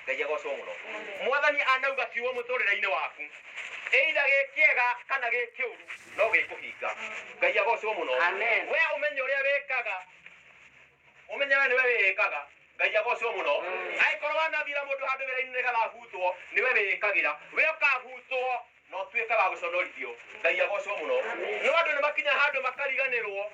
Ngai agocwo muno. Mwathani anauga kiugo muturire-ini waku either gikiega kana gikiuru no gikuhinga. Ngai agocwo muno. We umenye uria wikaga, umenye we niwe wikaga. Ngai agocwo muno. Aikorwo wanathira mundu handu wira-ini nigetha ahutwo, niwe wikagira. We ukahutwo no tuike wa guconorithio. Ngai agocwo muno. No andu ni makinya handu makariganirwo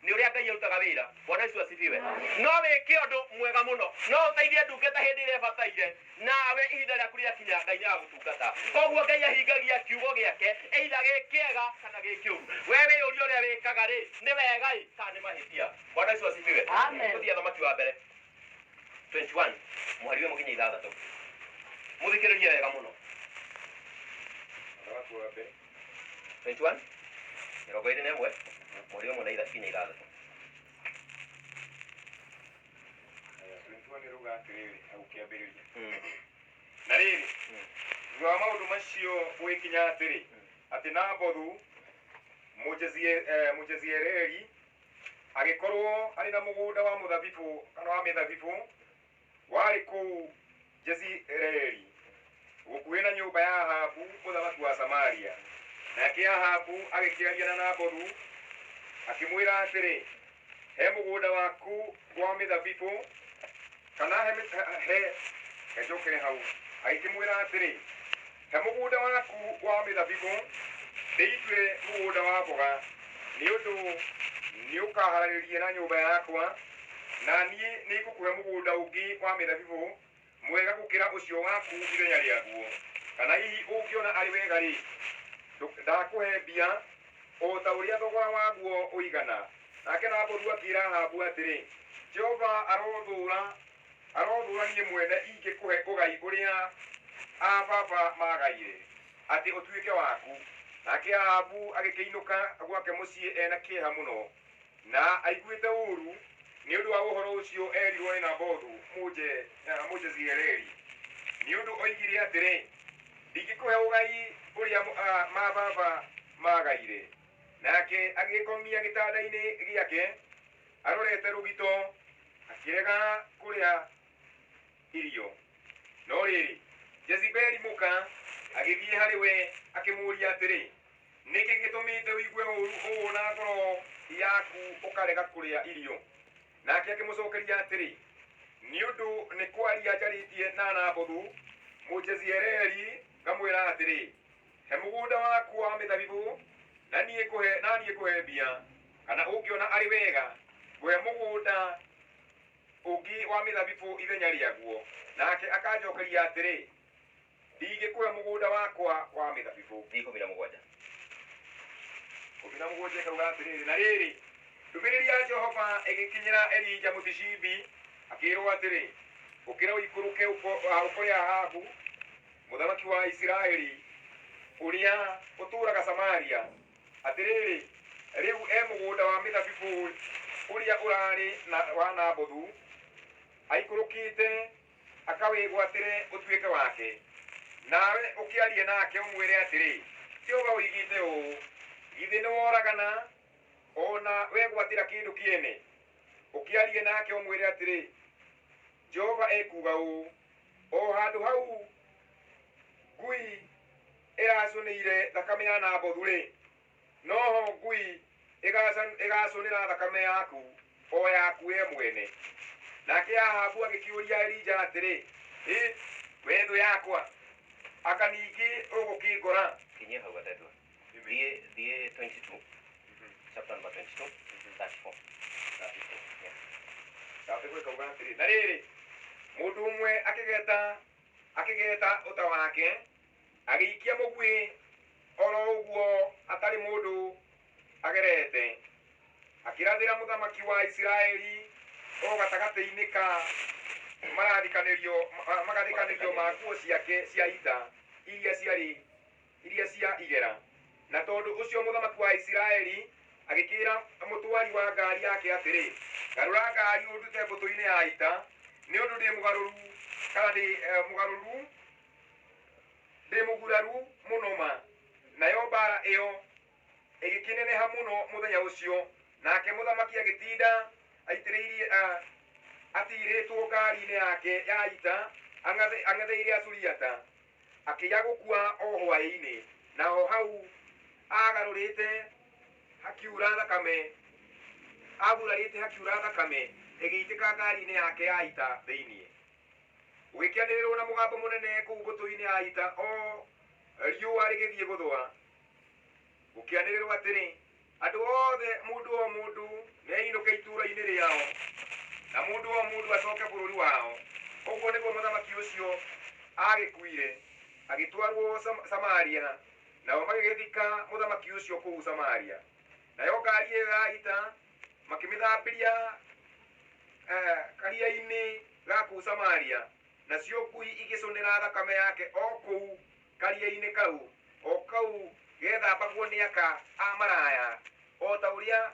ni uria Ngai arutaga wira. Bwana Yesu asifiwe. No wike undu mwega muno, no uteithie ndungata hindi iria bataire, nawe ihinda riaku riakinya Ngai nĩagũtungata. Koguo Ngai ahingagia kiugo giake either gikiega kana gikiuru. Wewe uria uria wikaga ri ni wega kana ni mahitia. Bwana Yesu asifiwe. Amen. Tuthia thamaki wa mbere 21 muhari we mukinya ithathatu. Muthikiririe wega muno. Thamaki wa mbere 21 mirongo ĩrĩ na ĩmwe muhari we mukinya ithathatu. Niruga atiriri agukiambiriria na riri thutha wa maundu macio gwikinya atiri ati Nabothu Mujeziereli agikorwo ari na mugunda wa muthabibu kana wa mithabibu wari kuu Jezreeli gukuhi na nyumba ya Ahabu muthamaki wa Samaria. Nake Ahabu agikiaria na Nabothu akimwira atiri, he mugunda waku wa mithabibu kana he kajokere hau aikimwira atiri, he mugunda waku wa mithabibu ndiitwe mugunda wa mboga ni undu ni ukahararirie na nyumba yakwa, na nie ni ngukuhe mugunda ungi wa mithabibu mwega gukira ucio waku ithenya riaguo. Kana hihi ungiona ari wega ri ndakuhe mbia o ta uria thogora waguo uigana. Nake Nabothu akira Ahabu atiri, Jehova arothura nie mwene ingikuhe ugai uria ababa magaire ati utuike waku. Nake Ahabu agikiinuka gwake mucii ena kieha muno na aiguite uru ni undu wa uhoro ucio erirwo ni Nabothu Mujeziereli, ni undu oigire atiri, ndingikuhe ugai uria mababa magaire. Nake agikomia gitanda-ini giake arorete rugito akirega kuria irio. No riri Jezebeli muka agithie hari we akimuria atiri, niki gitumite wigue uru na ngoro yaku ukarega kuria irio? Nake akimucokeria atiri, ni undu ni kwaria njaritie na Nabothu Mujeziereli ngamwira atiri, he mugunda waku wa mithabibu na nie kuhe mbia, kana ungiona ari wega guhe mugunda ungi wa mithabibu ithenya riaguo. Nake akanjokeria atiri, ndigikuhe mugunda wakwa wa mithabibu. 17 kauga atiri, na riri ndumĩrĩri ya Jehova ĩgĩkinyĩra Elija Mũtishibi akĩrwo atiri, ukira uikuruke ukore Ahabu muthamaki wa Isiraeli uria uturaga Samaria atiri, riu mugunda wa mithabibu uria urari wa Nabothu aikurukite akawigwatire utuike wake. Nawe ukiarie nake umwire atiri, Jehova uigite uu, githi ni woragana ona wegwatira kindu kiene? Ukiarie nake umwire atiri, Jehova ekuga uu, o handu hau ngui iracunire thakame ya Nabothu ri, noho ngui igacunira thakame yaku o yaku we mwene. Nake Ahabu agikiuria Elija atiri, wethu yakwa akaningi ugukingora. Kinyia hau gatatũ thie 22 chapter number 22 34 Tabe kauga atiri, na riri mundu umwe akigeta uta wake agiikia mugwi oro uguo atari mundu agerete, akirathira muthamaki wa Isiraeli o gatagati-ini ka magathikanirio ma nguo ciake cia ita iria cia igera. Na tondu ucio muthamaki wa Isiraeli agikira mutwari wa ngari yake atiri, garura ngari undute mbutu-ini ya ita, ni undu ndi mugaruru kana ndi muguraru muno ma. Nayo mbara iyo igikineneha muno muthenya ucio. Nake muthamaki agitinda aitiriirie atiritwo ngari-ini yake ya ita ang'etheire Asuriata akĩya gũkua o hwaĩ-inĩ, naho hau agarũrĩte hakiura thakame, agurarĩte hakiura thakame ĩgĩitĩka ngari-inĩ yake ya ita thĩinĩ, gũgĩkĩanĩrĩrwo na mũgambo mũnene kũu mbũtũ-inĩ ya ita o riũa rĩgĩthiĩ gũthũa, gũkĩanĩrĩrwo atĩrĩ andũ othe mũndũ o mũndũ nĩainũke itũũra-inĩ rĩao na mũndũ o mũndũ acoke bũrũri wao. Ũguo nĩguo mũthamaki ũcio agĩkuire agĩtwarwo Samaria, nao magĩgĩthika mũthamaki ũcio kũu Samaria. Nayo ngari ĩyo ya ita makĩmĩthambĩria karia-inĩ ga kũu Samaria, nacio ngui igĩcũnĩra thakame yake o kũu karia-inĩ kau, o kau gethambagwo nĩ aka a maraya, o ta ũrĩa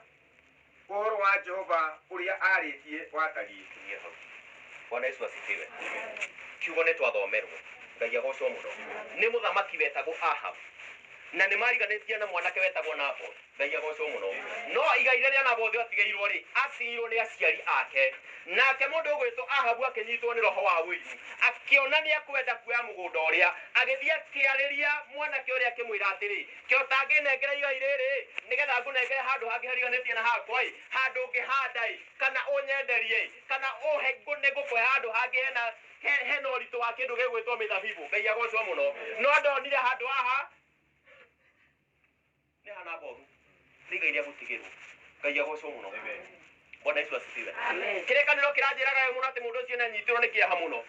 ũhoro wa Jehova ũrĩa arĩtie watariĩ. Bwana Yesu asifiwe. Kiugo nĩ twathomerwo, Ngai agocwo mũno. Nĩ mũthamaki wetagwo Ahabu, na nĩ mariganĩtie na mwanake wetagwo Nabothi. Ngai agocwo mũno. No igai rĩrĩa Nabothi atigĩirwo rĩ, atigĩirwo nĩ aciari ake. Nake mũndũ ũgwĩtwo Ahabu akĩnyitwo nĩ roho wa wũiru, akĩona nĩ akwenda kuoya mũgũnda ũrĩa, agĩthiĩ akĩarĩria mwanake ũrĩa akĩmwĩra atĩrĩ, kĩo tangĩnengera igai rĩrĩ nĩgetha ngũnengere handũ hangĩ hariganĩtie na hakwa, handũ ũngĩhanda, kana ũnyenderie, kana nĩ ngũkũhe handũ hangĩ hena ũritũ wa kĩndũ gĩgwĩtwo mĩthabibũ. Ngai agocwo mũno. No ndonire handũ haha nĩ hana mboru, nĩ igai rĩa gũtigĩrwo. Ngai agocwo mũno. Bwana Yesu asifiwe. Kĩrĩkanĩro kĩranjĩraga mũno atĩ mũndũ ũcio nĩanyitirwo nĩ kĩeha mũno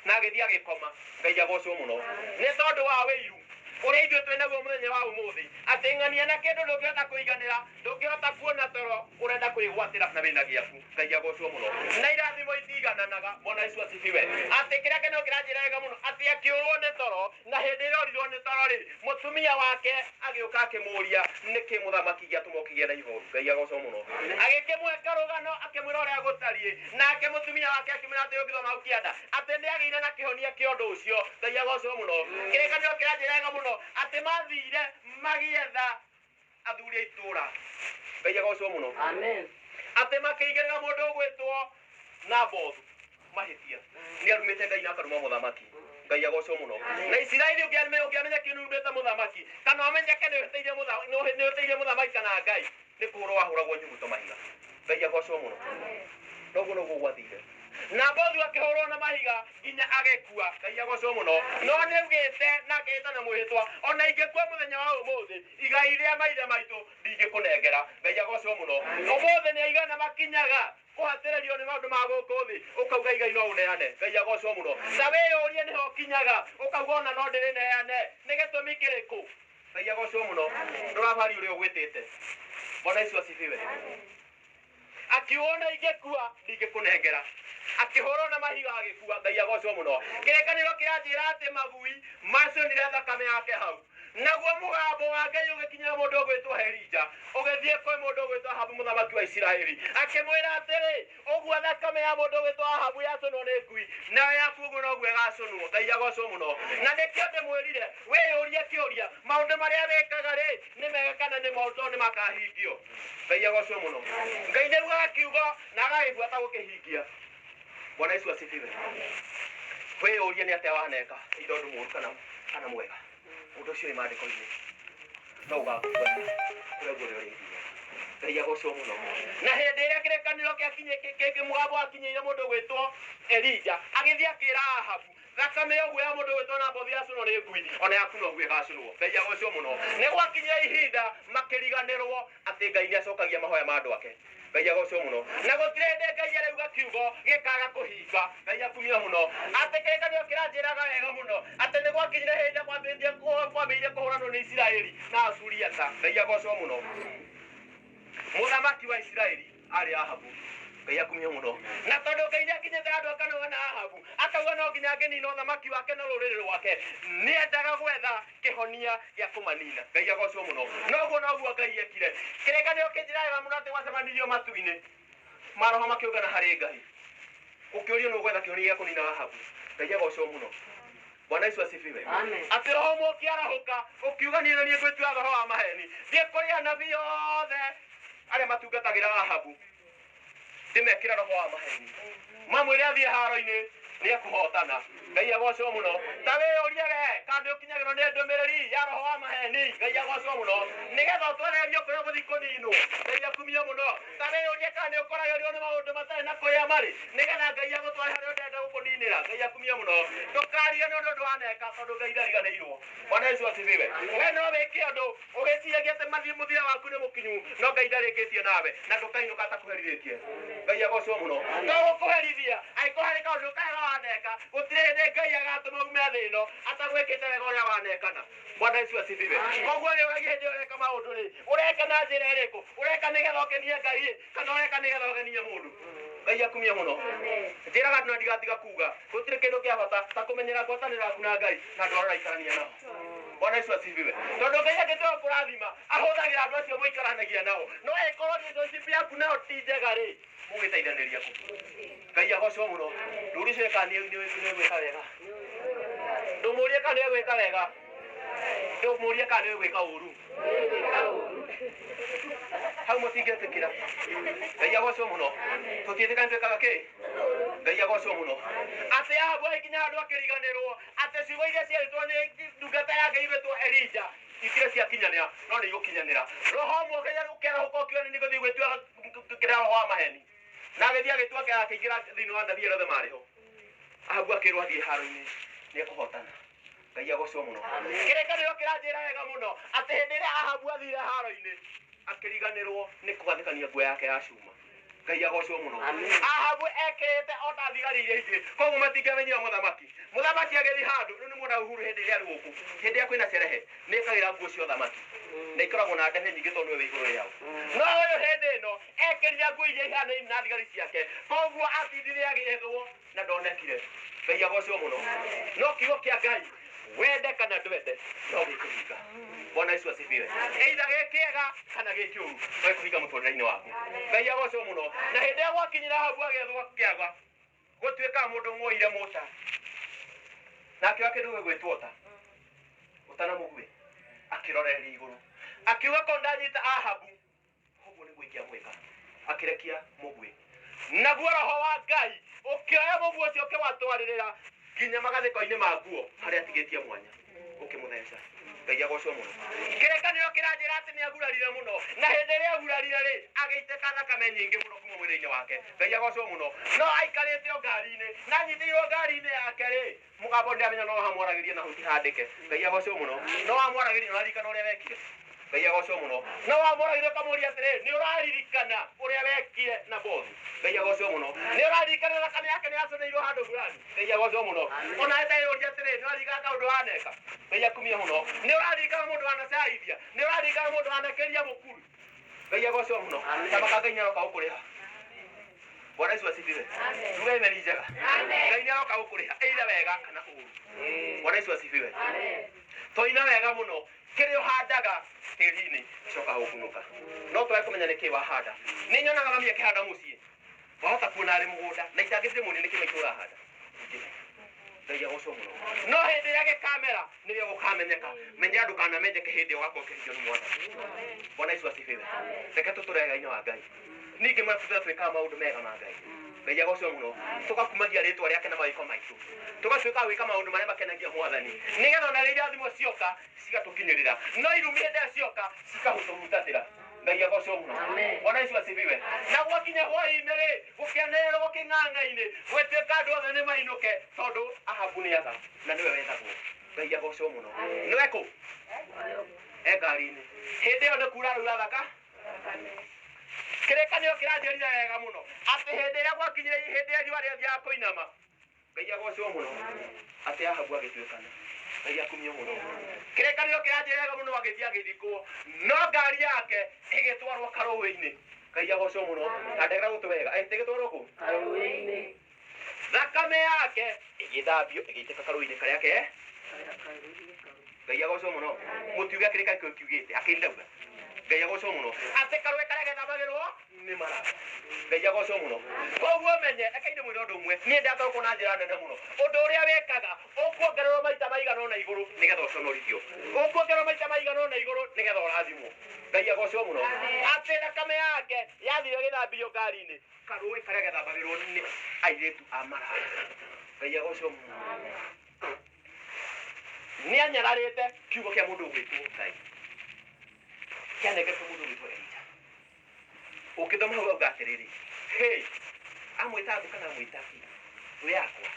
na agĩthiĩ agĩkoma. Ngai agocwo mũno. Nĩ tondũ wa wĩiru ũrĩa ithuĩ twĩ naguo mũthenya wa ũmũthĩ, atĩ ng'ania na kĩndũ ndũngĩhota kũiganĩra, ndũngĩhota kuona toro, ũrenda kwĩgwatĩra na wĩna gĩaku. Ngai agocwo mũno. Na irathimo itigananaga. Bwana Yesu asifiwe. Atĩ kĩrĩkanĩro kĩranjĩraga mũno atĩ akĩũrwo nĩ toro, na hĩndĩ ĩrĩa orirwo nĩ toro rĩ, mũtumia wake agĩũka akĩmũria nĩkĩ mũthamaki gĩatũma ũkĩgĩa na ihoru. Ngai agocwo mũno. Agĩkĩmweka rũgano, akĩmwĩra ũrĩa gũtariĩ, nake mũtumia wake akĩmwĩra atĩ ũngĩthoma hau kĩanda atĩ nĩagĩire na kĩhonia kĩa ũndũ ũcio. Ngai agocwo mũno. Kĩrĩkanĩro kĩranjĩraga mũno atĩ mathire magĩetha athuri a itũũra. Ngai agocwo mũno. Amen. Atĩ makĩigĩrĩra mũndũ ũgwĩtwo Nabothi mahĩtia, nĩ arumĩte Ngai na akaruma mũthamaki. Ngai agocwo mũno. Na Isiraeli ũngĩamenya kĩnumĩte mũthamaki, kana ũmenyeke nĩ ũteirie mũthamaki kana Ngai, nĩ kũhũrwo wahũragwo nyuguto mahiga. Ngai agocwo mũno. Noguo noguo gwathire. Nabothi akĩhũrwo na mahiga nginya agĩkua. Ngai agocwo mũno. No nĩaugĩte na akĩĩta na mwĩhĩtwa, ona ingĩkua mũthenya wa ũmũthĩ, igai rĩa maithe maitũ ndingĩkũnengera. Ngai agocwo mũno. Ũmũthĩ nĩ aigana makinyaga kũhatĩrĩrio nĩ maũndũ ma gũkũ thĩ, ũkauga igai no ũneane. Ngai agocwo mũno. Na wĩyũrie nĩho ũkinyaga ũkauga ona no ndĩrĩneane, nĩ gĩtũmi kĩrĩkũ? Ngai agocwo mũno. Ndũrabari ũrĩa ũgwĩtĩte. Bwana Yesu asifiwe. Akiuona ingĩkua ndingĩkũnengera, akĩhũrwo na mahiga agĩkua. Ngai agocwo mũno. Kĩrĩkanĩro kĩranjĩra atĩ magui macũnire thakame yake hau, naguo mũgambo wa Ngai ũgĩkinyĩra mũndũ ũgwĩtwo Elija, ũgĩthiĩ kwĩ mũndũ ũgwĩtwo Ahabu mũthamaki wa Isiraeli, akĩmwĩra atĩrĩ, ũguo thakame ya mũndũ ũgwĩtwo Ahabu yacũnwo nĩ ngui, nayo yaku ũguo noguo ĩgacũnwo. Ngai agocwo mũno. Na nĩkĩo ndĩmwĩrire wĩyũrie kĩũria, maũndũ marĩa wĩkaga rĩ nĩ mega kana nĩ moritũ nĩ makahingio. Ngai agocwo mũno. Ngai nĩrugaga kiugo na agagĩbuata gũkĩhingia. Bwana Yesu asifiwe. Wĩyũrie nĩ atĩa waneka indo ũndũ mũũru kana mwega, mũndũ ũcio wĩ maandĩko-inĩ no ũgakubuata ũrĩa guothe ũrĩthiĩ. Ngai agocwo mũno. Na hĩndĩ ĩrĩa kĩrĩkanĩro kĩngĩ mũgambo wakinyĩire mũndũ ũgwĩtwo Elija, agĩthiĩ akĩĩra Ahabu, thakame ũguo ya mũndũ ũgwĩtwo Nabothi yacũnwo nĩ ngui, ona yaku noguo ĩgacũnwo. Ngai agocwo mũno. Nĩ gwakinyire ihinda makĩriganĩrwo atĩ Ngai nĩacokagia mahoya ma andũ ake. Ngai agocwo mũno. Na gũtirĩ hĩndĩ Ngai arauga kiugo gĩkaga kũhinga. Ngai akumia mũno. Atĩ kĩrĩkanĩro kĩranjĩraga wega mũno atĩ nĩ gwakinyire hĩndĩ kwambĩrĩirie kũhũranwo nĩ Isiraeli na Asuriata. Ngai agocwo mũno. Mũthamaki wa Isiraeli arĩ Ahabu. Ngai akumia mũno. Na tondũ Ngai nĩakinyĩte andũ akanoga na Ahabu, akauga no nginya angĩnina ũthamaki wake na rũrĩrĩ rwake, nĩendaga gwetha kĩhonia gĩa kũmanina. Ngai agocwo mũno. Noguo Ngai ekire. Kĩrĩkanĩro kĩnjĩraga mũno atĩ gwacemanirio matu-inĩ, maroho makĩũngana harĩ Ngai, ũkĩũrio nĩ ũgwetha kĩhonia gĩa kũnina Ahabu. Ngai agocwo mũno. Bwana Yesu asifiwe. Amen. Atĩ roho ũmwe ũkĩarahũka ũkiuga niĩ ngwĩtua roho wa maheni, thiĩ kũrĩ anabii othe arĩa matungatagĩra Ahabu, ndĩmekĩra roho wa maheni, mamwĩre athiĩ haro-inĩ nä ekåhotana ngai agocwo må no ta wä å rie we kandä å kinyagä nä ndå mä rä ri ya roho wa maheni ngai agocwo må no nä getha å twererio kå rä a gå thiä kå ninwo ngai akumia må no ta wä å rie kandä å koragä rio nä maå ndå matarä na kå rä a marä nä getha ngai agå tware harä a å ndenda gå kå ninä ra ngai akumia må no ndå karigane å ndå ndå waneka tondå ngai ndariganä irwo Bwana Yesu asifiwe we no wä ke å ndå å gä ciragia atä mathiä må thia waku nä må kinyu no ngai ndarä kä tie nawe na ndå kainå ka takå herithä tie ngai agocwo må no no gå kå herithia angä harä kaå ndå kaega waneka gå tirä hä ndä ngai agatå ma ume thä no atagwä kä te wega å rä a wanekana Bwana Yesu asifiwe koguo rä å hä ndä å reka maå ndå rä å reka na njä ra ä rä kå å reka nä getha å kenie ngai kana å reka nä getha å genie må ndå ngai akumia må no njä raga andå na ndigatiga kuga gå tirä kä ndå kä a bata ta kå menyera ngwatanä ro yaku na ngai na andå arä raikarania nao Bwana Yesu asifiwe tondå ngai agä tå kå rathima ahå thagä ra andå acio må ikaranagia nao no äkorwo relationship yaku nao ti njega rä må gä teithanä ria kå ngai agocwo må no ndå ri cio eka nä gwä ka wega ndå må rie kana nä gwä ka wega ndå må rie kana nä gwä ka å ru hau må tingä tä kä ra ngai agocwo må no tå tiä tä kanä twä kaga kä ngai agocwo må no atä ahabu agäkinya handå akä riganä rwo atä ciugo iria ciarä nä ndungata ya ngai wetwo Elija ikire ciakinyanä ra no nä igå kinyanä ra roho mwe ngai å kä ara å korwo kä nä gå thiä gwä tua kä ra roho wa maheni na agä thiä agä tua kä akä ingä ra thä inä wa ndathia rothe marä ho ahabu akä rwo athiä haro-inä nä ekå hotana ngai agocwo må no kä rä kanä ro kä ranjä ra wega må no atä hä ndä ä rä a ahabu athire haro-inä akä riganä rwo nä kå gathä kania nguo yake ya cuma ngai agocwo må no ahabu ekä te o ta thigari iria ingä koguo matingämenyia må thamaki agä thiä handå rä u nä mwona Uhuru hä ndä ä rä a arä gå kå hä ndä ä rä a kwä na cerehe nä äkagä ra nguo cia thamaki nä ikoragwo na ndehe nyingä tondå we wä igå rå rä ao no å yå hä ndä ä no ekä rire nguo iria ihanaine na thigari ciake koguo atindire agäethwo na ndonekire ngai agocwo må no no kiugo kä a ngai wende kana ndwende no gä kå hinga Bwana Yesu asifiwe eitha gä kä ega kana gä kä å ru no gä kå hinga må tå rä ra-inä waku ngai agocwo må no na hä ndä ä rä a gwakinyä ra habu agethwo kä aga gå tuä kaga må ndå mwoire må ta nake akä ndå gä gwä two ta å tana må guä akä roreria igå rå akiuga ko ndanyita ahabu koguo nä gå ikia gwä ka akä rekia må guä naguo roho wa ngai å kä oya må guo å cio å kä watwarä rä ra nginya magathä ko-inä ma nguo harä a atigä tie mwanya å kä må theca ngai agocwo må no kä rä kanä ro kä ranjä ra atä nä agurarire må no na hä ndä ä rä a agurarire rä agä itä ka thakame nyingä må no kuma mwä rä-inä wake ngai agocwo må no no aikarä te o ngari-inä na nyitä irwo ngari-inä yake rä må gambo ndä amenya no hamwaragä rie na huti handä ke ngai agocwo må no no wamwaragä rie narikana å rä a wekire ngai agocwo må no no wamwaragä rie kamå ria atä rä nä å raririkana å rä a wekire na bothu ngai agocwo må no nä å raririkana thakame yake nä yaconeirwo handå fulani ngai agocwo må no ona eterä å ria atä rä nä waririkana kaå ndå waneka ngai akumia må no nä å raririkana må ndå wanacaithia nä å raririkana må ndå wanakeria må kuru ngai agocwo må no tamaka ngai nä aroka gå kå rä ha Bwana Yesu asifiwe tuge imeni njega ngai nä aroka gå kå rä ha eitha wega kana å ru Bwana Yesu asifiwe toina wega må no kä rä å handaga tä ri-inä coka gå kunå ka no twage kå menya nä kä wahanda nä nyonaga mami akä handa må ciä wahota kuona arä må gå nda na itangä ndä må nä nä kä maitå å rahanda ngai agocwo må no no hä ndä ä rä a gä kamera nä rä o gå kamenyeka menya ndå kanamenyeke hä ndä ä yo gakorwo kä hingio nä mwathani Bwana Yesu asifiwe reke tå tå rega-inä wa ngai ningä matutha twä kaga maå ndå mega ma ngai ngai agocwo må no tå gakumagia rä twa rä ake na mawä ko maitå tå gatuä kaga gwä ka maå ndå marä a makenagia mwathani nä getha ona rä ria thimo cioka cigatå kinyä rä ra no irumi hä ndä ä a cioka cikahå tå hutatä ra ngai agocwo må no Bwana Yesu asifiwe na gwakinya hwainä rä gå kä anerwo gå kä ng'ang'a-inä gwätuä ka andå othe nä mainå ke tondå ahabu nä atha na nä we wethagwo ngai agocwo må no nä wekå e ngari-inä hä ndä ä yo nä kura rä u rathaka kä rä kanä ro kä ranjärire wega må no atä hä ndä ä rä a gwakinyä re hä ndä ä rä a rä a thiaga kå inama ngai agocwo må no atä ahabu agä tuä kana ngai akumio må no kä rä kanä ro kä ranjä wega må no agä thiä agä thikwo no ngari yake ä gä twarwo karå-inä ngai agocwo må no na ndegera gå tå wega tä gä twarwo kå thakame yake ä gä thambio ä gä itä ka karå-inä karä ake ngai agocwo må no må tiuge akä rä ka kä kiugä te akä ndauga Ngai agocwo muno ate karwe karia gethambagirwo ni maraya Ngai agocwo muno koguo menye ekainde mwire undu umwe nie ndatorwo na njira nene muno undu uria wekaga ukuongererwo maita maigana ona iguru nigetha uconorithio ukuongererwo maita maigana ona iguru nigetha urathimwo Ngai agocwo muno ate thakame yake yathire githambio ngari-ini karwe karia gethambagirwo ni airitu a maraya Ngai agocwo muno ni anyararite kiugo kia mundu gwitwo Ngai kianengetwo mundu gwitwo Elija ukithoma hau auga atiriri hey amwita andu kana amwita we yakwa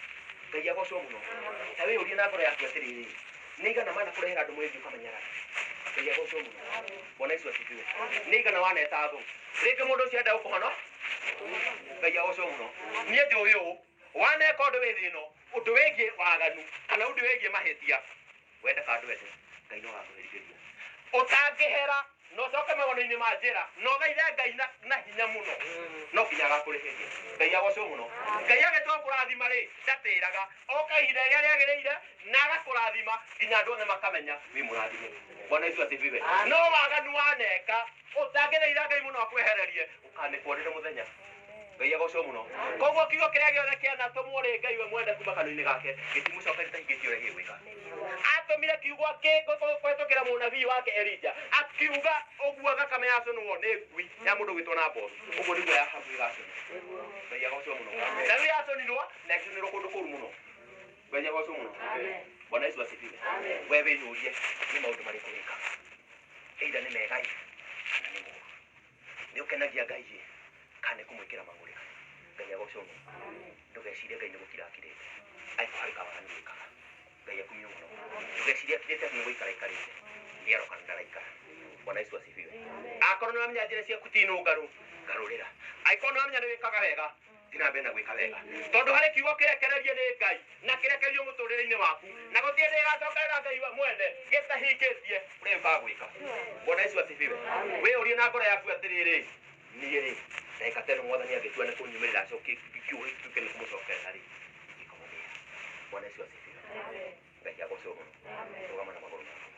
Ngai agocwo muno ta we urie na ngoro yaku atiriri ni igana mana kurehera andu mwengi ukamenyara Ngai agocwo muno Bwana Yesu asifiwe ni igana waneta thu ringi mundu ucio enda gukuhono Ngai agocwo muno nie ndi uyu waneka undu wi thino undu wigie waganu kana undu wigie mahetia wenda kandu wende Ngai no gakuherigeria utangihera no coke magono-ini ma njira no thaithe Ngai na hinya muno no nginya agakurihiria Ngai agocwo muno Ngai agĩtua kũrathima rĩ ndatĩraga oka ihinda rĩrĩa rĩagĩrĩire na agakũrathima nginya andũ othe makamenya wĩ mũrathime Bwana Yesu asifiwe no waganu waneka ũtangĩthaitha Ngai mũno akwehererie ũkanĩkwo rĩrĩ mũthenya Ngai agocwo muno koguo kiugo kĩrĩa gĩothe kĩanatũmwo rĩ Ngai we mwende kuma kanua-inĩ gake gĩtimũcokerie ta hingĩtie ũrĩa gĩgwĩka atũmire kiugo kũhetũkĩra mũnabii wake Elija akiuga ũguo thakame yaconwo nĩ ngui ya mũndũ gwĩtwo Nabothi ũguo nĩguo ya habu ĩgaconwo Ngai agocwo muno na rĩrĩa yaconirwo na ĩgaconirwo kũndũ kũru mũno Ngai agocwo muno Bwana Yesu asifiwe we wĩyũrie nĩ maũndũ marĩkũ wĩkaga either nĩ mega kana nĩ moru nĩ ũkenagia Ngai kana kumwĩkĩra mang'ũrĩ Ngai agocwo muno ndũgecirie Ngai nĩ gũkira akirĩte aiko harĩ kawaganu gwĩkaga Ngai akumio muno ndũgecirie akirĩte nĩ gũikara ikarĩte nĩaroka ndaraikara Bwana Yesu asifiwe akorwo nĩ wamenya njĩra ciaku ti nũngarũ garũrĩra aiko nĩ wamenya nĩ wĩkaga wega tina mbere na gwĩka wega tondũ harĩ kiugo kĩrekererie nĩ Ngai na kĩrekerio mũtũrĩre-inĩ waku na gũtirĩ ndĩgacokerera Ngai we mwene gĩtahingĩtie ũrĩa ũkaga gwĩka Bwana Yesu asifiwe wĩyũrie na ngoro yaku atĩrĩrĩ niĩ rĩ ndagĩka teno mwathani angĩtua nĩ kũnyumĩrĩra acokie kiugo gĩtuĩke nĩ kũmũcokerera rĩ gĩkamũthĩa Bwana Yesu asifiwe Ngai agocwo mũno rũgama na magũrũ maku